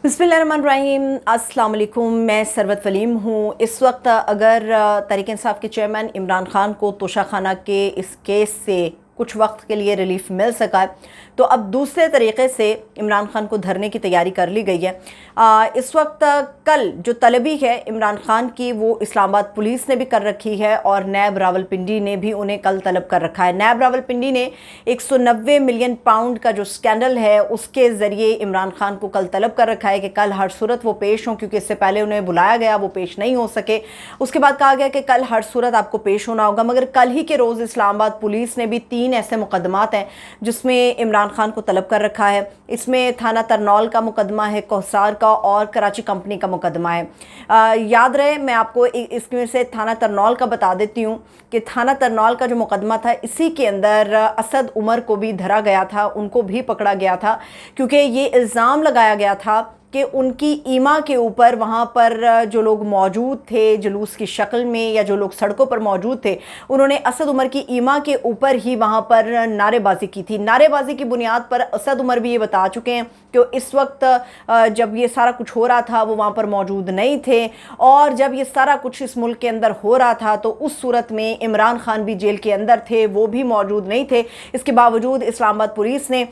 बिस्मिल्लाहिर्रहमानिर्रहीम। अस्सलाम वालेकुम। मैं सरवत वलीम हूँ। इस वक्त अगर तहरीक इंसाफ के चेयरमैन इमरान खान को तोशाखाना के इस केस से कुछ वक्त के लिए रिलीफ मिल सका है, तो अब दूसरे तरीक़े से इमरान खान को धरने की तैयारी कर ली गई है। इस वक्त कल जो तलबी है इमरान खान की, वो इस्लामाबाद पुलिस ने भी कर रखी है और नैब रावलपिंडी ने भी उन्हें कल तलब कर रखा है। नैब रावलपिंडी ने 190 मिलियन पाउंड का जो स्कैंडल है उसके ज़रिए इमरान खान को कल तलब कर रखा है कि कल हर सूरत वो पेश हों, क्योंकि इससे पहले उन्हें बुलाया गया, वो पेश नहीं हो सके। उसके बाद कहा गया कि कल हर सूरत आपको पेश होना होगा, मगर कल ही के रोज़ इस्लामाबाद पुलिस ने भी 3 ऐसे मुकदमात हैं जिसमें इमरान खान को तलब कर रखा है। इसमें थाना तरनौल का मुकदमा है, कोहसार का और कराची कंपनी का मुकदमा है। याद रहे, मैं आपको इसमें से थाना तरनौल का बता देती हूँ कि थाना तरनौल का जो मुकदमा था, इसी के अंदर असद उमर को भी धरा गया था, उनको भी पकड़ा गया था, क्योंकि ये इल्ज़ाम लगाया गया था कि उनकी ईमा के ऊपर वहाँ पर जो लोग मौजूद थे जुलूस की शक्ल में, या जो लोग सड़कों पर मौजूद थे, उन्होंने असद उमर की ईमा के ऊपर ही वहाँ पर नारेबाजी की थी। नारेबाजी की बुनियाद पर असद उमर भी ये बता चुके हैं कि इस वक्त जब ये सारा कुछ हो रहा था वो वहाँ पर मौजूद नहीं थे, और जब ये सारा कुछ इस मुल्क के अंदर हो रहा था तो उस सूरत में इमरान खान भी जेल के अंदर थे, वो भी मौजूद नहीं थे। इसके बावजूद इस्लामाबाद पुलिस ने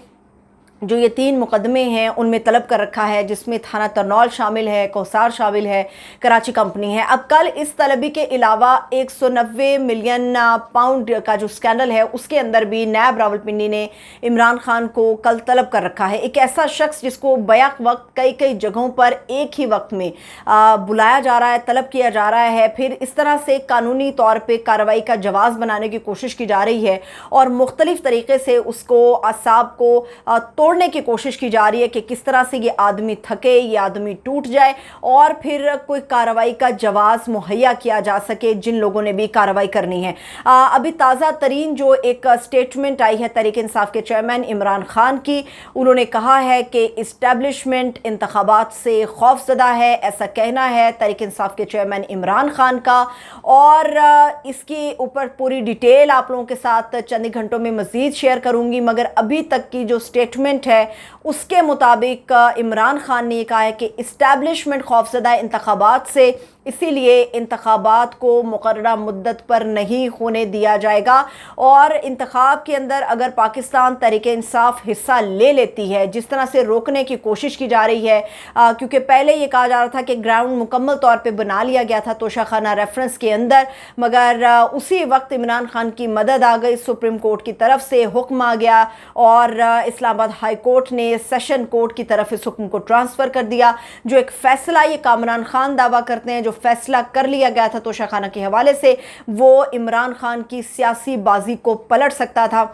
जो ये 3 मुकदमे हैं उनमें तलब कर रखा है, जिसमें थाना तरनौल शामिल है, कोहसार शामिल है, कराची कंपनी है। अब कल इस तलबी के अलावा 190 मिलियन पाउंड का जो स्कैंडल है उसके अंदर भी नैब रावलपिंडी ने इमरान खान को कल तलब कर रखा है। एक ऐसा शख्स जिसको बैक वक्त कई जगहों पर एक ही वक्त में बुलाया जा रहा है, तलब किया जा रहा है, फिर इस तरह से कानूनी तौर पर कार्रवाई का जवाज़ बनाने की कोशिश की जा रही है और मुख्तलिफ तरीके से उसको असाब को तोड़ने की कोशिश की जा रही है कि किस तरह से ये आदमी थके, ये आदमी टूट जाए और फिर कोई कार्रवाई का जवाज़ मुहैया किया जा सके जिन लोगों ने भी कार्रवाई करनी है। अभी ताज़ा तरीन जो एक स्टेटमेंट आई है तहरीक इंसाफ के चेयरमैन इमरान खान की, उन्होंने कहा है कि इस्टेब्लिशमेंट इंतखाबात से खौफज़दा है, ऐसा कहना है तहरीक इंसाफ के चेयरमैन इमरान खान का। और इसके ऊपर पूरी डिटेल आप लोगों के साथ चंद घंटों में मज़ीद शेयर करूँगी, मगर अभी तक की जो स्टेटमेंट है उसके मुताबिक इमरान खान ने कहा है कि इस्टेब्लिशमेंट खौफज़दा इंतखाबात से, इसीलिए इंतखाबात को मुकर्ररा मुद्दत पर नहीं होने दिया जाएगा। और इंतखाब के अंदर अगर पाकिस्तान तहरीक इंसाफ हिस्सा ले लेती है, जिस तरह से रोकने की कोशिश की जा रही है, क्योंकि पहले ये कहा जा रहा था कि ग्राउंड मुकम्मल तौर पे बना लिया गया था तोशाखाना रेफरेंस के अंदर, मगर उसी वक्त इमरान खान की मदद आ गई, सुप्रीम कोर्ट की तरफ से हुक्म आ गया और इस्लामाबाद हाई कोर्ट ने सेशन कोर्ट की तरफ इस हुक्म को ट्रांसफ़र कर दिया। जो एक फ़ैसला ये कामरान खान दावा करते हैं, जो फैसला कर लिया गया था तोशाखाना के हवाले से, वो इमरान खान की सियासी बाजी को पलट सकता था,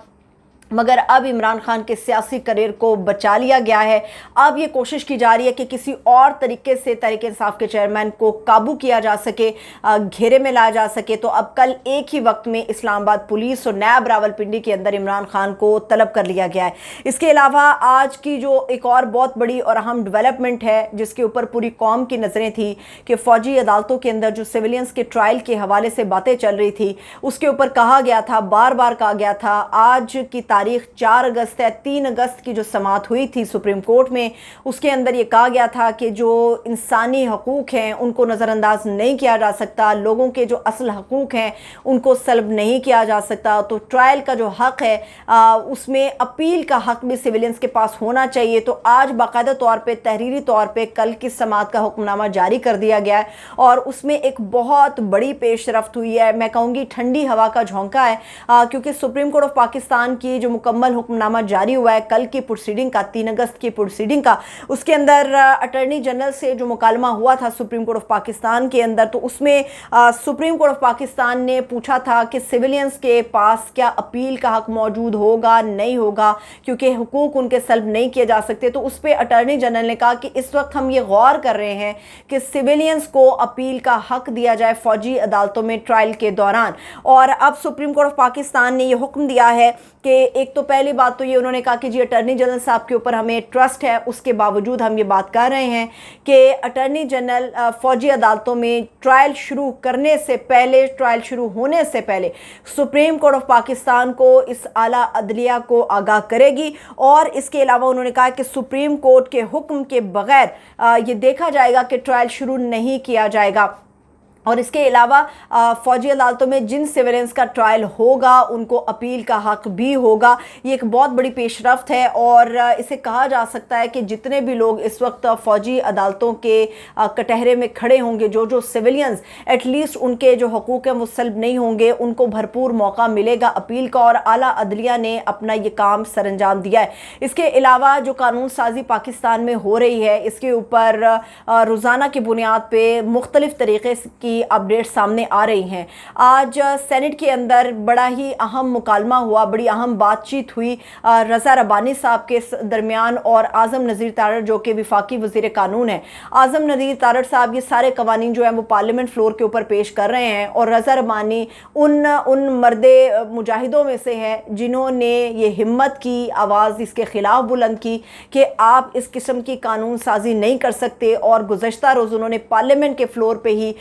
मगर अब इमरान खान के सियासी करियर को बचा लिया गया है। अब ये कोशिश की जा रही है कि किसी और तरीके से तहरीक इंसाफ के चेयरमैन को काबू किया जा सके, घेरे में लाया जा सके। तो अब कल एक ही वक्त में इस्लामाबाद पुलिस और नैब रावलपिंडी के अंदर इमरान खान को तलब कर लिया गया है। इसके अलावा आज की जो एक और बहुत बड़ी और अहम डेवलपमेंट है जिसके ऊपर पूरी कौम की नज़रें थी कि फ़ौजी अदालतों के अंदर जो सिविलियंस के ट्रायल के हवाले से बातें चल रही थी, उसके ऊपर कहा गया था, बार बार कहा गया था, आज की तारीख 4 अगस्त है, 3 अगस्त की जो समाअत हुई थी सुप्रीम कोर्ट में, उसके अंदर ये कहा गया था कि जो इंसानी हकूक़ हैं उनको नज़रअंदाज नहीं किया जा सकता, लोगों के जो असल हकूक़ हैं उनको सल्ब नहीं किया जा सकता। तो ट्रायल का जो हक़ है उसमें अपील का हक़ भी सिविलियंस के पास होना चाहिए। तो आज बाकायदा तौर पर तहरीरी तौर पर कल की समाअत का हुक्मनामा जारी कर दिया गया है और उसमें एक बहुत बड़ी पेशरफ्त हुई है। मैं कहूँगी ठंडी हवा का झोंका है, क्योंकि सुप्रीम कोर्ट ऑफ पाकिस्तान की जो मुकम्मल हुक्मनामा जारी हुआ है कल की प्रोसीडिंग का, 3 अगस्त की प्रोसीडिंग का, उसके अंदर अटॉर्नी जनरल से जो मुकालमा हुआ था सुप्रीम कोर्ट ऑफ पाकिस्तान के अंदर, तो उसमें सुप्रीम कोर्ट ऑफ पाकिस्तान ने पूछा था कि सिविलियंस के पास क्या अपील का हक मौजूद होगा, नहीं होगा, क्योंकि हुकूक उनके सल्ब नहीं किए जा सकते। तो उस पर अटॉर्नी जनरल ने कहा कि इस वक्त हम ये गौर कर रहे हैं कि सिविलियंस को अपील का हक दिया जाए फ़ौजी अदालतों में ट्रायल के दौरान। और अब सुप्रीम कोर्ट ऑफ पाकिस्तान ने यह हुक्म दिया है कि ایک تو پہلی بات تو یہ انہوں نے کہا کہ جی اٹارنی جنرل صاحب کے اوپر ہمیں ٹرسٹ ہے، اس کے باوجود ہم یہ بات کر رہے ہیں کہ اٹارنی جنرل فوجی عدالتوں میں ٹرائل شروع کرنے سے پہلے، ٹرائل شروع ہونے سے پہلے سپریم کورٹ آف پاکستان کو اس اعلیٰ عدلیہ کو آگاہ کرے گی، اور اس کے علاوہ انہوں نے کہا کہ سپریم کورٹ کے حکم کے بغیر یہ دیکھا جائے گا کہ ٹرائل شروع نہیں کیا جائے گا، اور اس کے علاوہ فوجی عدالتوں میں جن سیورنس کا ٹرائل ہوگا ان کو اپیل کا حق بھی ہوگا۔ یہ ایک بہت بڑی پیش رفت ہے، اور اسے کہا جا سکتا ہے کہ جتنے بھی لوگ اس وقت فوجی عدالتوں کے کٹہرے میں کھڑے ہوں گے، جو سیویلینز ایٹ لیسٹ ان کے جو حقوق ہیں وہ سلب نہیں ہوں گے، ان کو بھرپور موقع ملے گا اپیل کا، اور اعلیٰ عدلیہ نے اپنا یہ کام سر انجام دیا ہے۔ اس کے علاوہ جو قانون سازی پاکستان میں ہو رہی ہے، اس کے اوپر روزانہ کی بنیاد پہ مختلف طریقے کی اپڈیٹ سامنے آ رہی ہیں۔ آج سینٹ کے اندر بڑا ہی اہم مکالمہ ہوا، بڑی اہم بات چیت ہوئی رضا ربانی صاحب کے درمیان اور اعظم نذیر تارڑ جو کہ وفاقی وزیر قانون ہیں۔ اعظم نذیر تارڑ صاحب یہ سارے قوانین جو ہیں وہ پارلیمنٹ فلور کے اوپر پیش کر رہے ہیں، اور رضا ربانی ان مرد مجاہدوں میں سے ہے جنہوں نے یہ ہمت کی، آواز اس کے خلاف بلند کی کہ آپ اس قسم کی قانون سازی نہیں کر سکتے، اور گزشتہ روز انہوں نے پارلیمنٹ کے فلور پہ ہی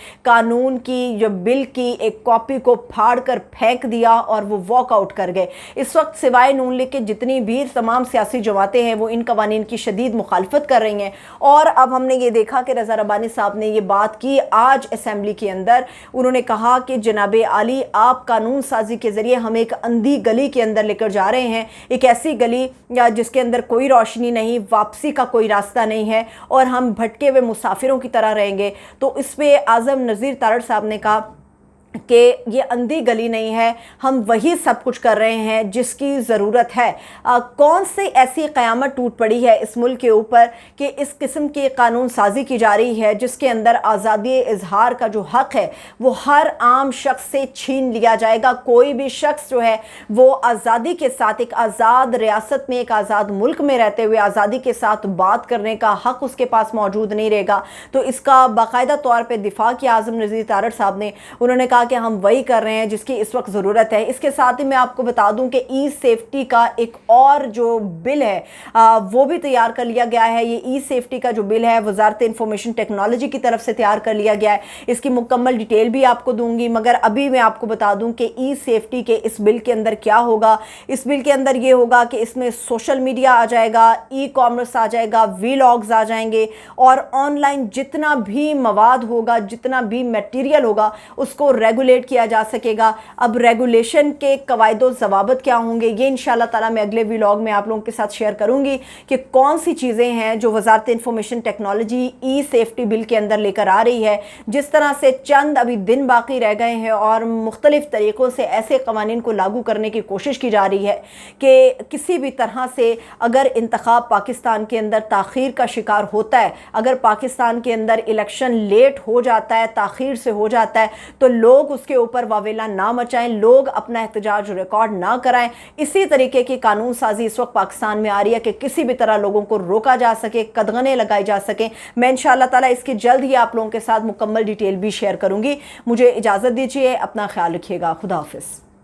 قانون کی جو بل کی ایک کاپی کو پھاڑ کر پھینک دیا اور وہ واک آؤٹ کر گئے۔ اس وقت سوائے نون لیگ کے جتنی بھی تمام سیاسی جماعتیں ہیں وہ ان قوانین کی شدید مخالفت کر رہی ہیں، اور اب ہم نے یہ دیکھا کہ رضا ربانی صاحب نے یہ بات کی آج اسمبلی کے اندر۔ انہوں نے کہا کہ جناب عالی، آپ قانون سازی کے ذریعے ہم ایک اندھی گلی کے اندر لے کر جا رہے ہیں، ایک ایسی گلی جس کے اندر کوئی روشنی نہیں، واپسی کا کوئی راستہ نہیں ہے، اور ہم بھٹکے ہوئے مسافروں کی طرح رہیں گے۔ تو اس پہ اعظم نذیر تارڑ صاحب نے کہا کہ یہ اندھی گلی نہیں ہے، ہم وہی سب کچھ کر رہے ہیں جس کی ضرورت ہے۔ کون سی ایسی قیامت ٹوٹ پڑی ہے اس ملک کے اوپر کہ اس قسم کی قانون سازی کی جا رہی ہے جس کے اندر آزادی اظہار کا جو حق ہے وہ ہر عام شخص سے چھین لیا جائے گا۔ کوئی بھی شخص جو ہے وہ آزادی کے ساتھ ایک آزاد ریاست میں، ایک آزاد ملک میں رہتے ہوئے آزادی کے ساتھ بات کرنے کا حق اس کے پاس موجود نہیں رہے گا۔ تو اس کا باقاعدہ طور پہ دفاع کیا اعظم نذیر تارڑ صاحب نے۔ انہوں نے کہا کہ ہم وہی کر رہے ہیں جس کی اس وقت ضرورت ہے۔ اس کے ساتھ ہی میں آپ کو بتا دوں کہ ای سیفٹی کا ایک اور جو بل ہے وہ بھی تیار کر لیا گیا ہے۔ یہ ای سیفٹی کا جو بل ہے وزارت انفارمیشن ٹیکنالوجی کی طرف سے تیار کر لیا گیا ہے۔ اس کی مکمل ڈیٹیل بھی آپ کو دوں گی، مگر ابھی میں آپ کو بتا دوں کہ ای سیفٹی کے اس بل کے اندر کیا ہوگا۔ اس بل کے اندر یہ ہوگا کہ اس میں سوشل میڈیا آ جائے گا، ای کامرس آ جائے گا، ویلاگز آ جائیں گے، اور آن لائن جتنا بھی مواد ہوگا، جتنا بھی میٹیریل ہوگا اس کو ریگولیٹ کیا جا سکے گا۔ اب ریگولیشن کے قواعد و ضوابط کیا ہوں گے یہ انشاءاللہ تعالیٰ میں اگلے ویلاگ میں آپ لوگوں کے ساتھ شیئر کروں گی کہ کون سی چیزیں ہیں جو وزارت انفارمیشن ٹیکنالوجی ای سیفٹی بل کے اندر لے کر آ رہی ہے۔ جس طرح سے چند ابھی دن باقی رہ گئے ہیں اور مختلف طریقوں سے ایسے قوانین کو لاگو کرنے کی کوشش کی جا رہی ہے کہ کسی بھی طرح سے اگر انتخاب پاکستان کے اندر تاخیر کا شکار ہوتا ہے، اگر پاکستان کے اندر الیکشن لیٹ ہو جاتا ہے، تاخیر سے ہو جاتا ہے، تو لوگ اس کے اوپر واویلا نہ مچائیں، لوگ اپنا احتجاج ریکارڈ نہ کرائیں۔ اسی طریقے کی قانون سازی اس وقت پاکستان میں آ رہی ہے کہ کسی بھی طرح لوگوں کو روکا جا سکے، قدغنیں لگائی جا سکیں۔ میں انشاءاللہ تعالیٰ اس کی جلد ہی آپ لوگوں کے ساتھ مکمل ڈیٹیل بھی شیئر کروں گی۔ مجھے اجازت دیجیے، اپنا خیال رکھیے گا، خدا حافظ۔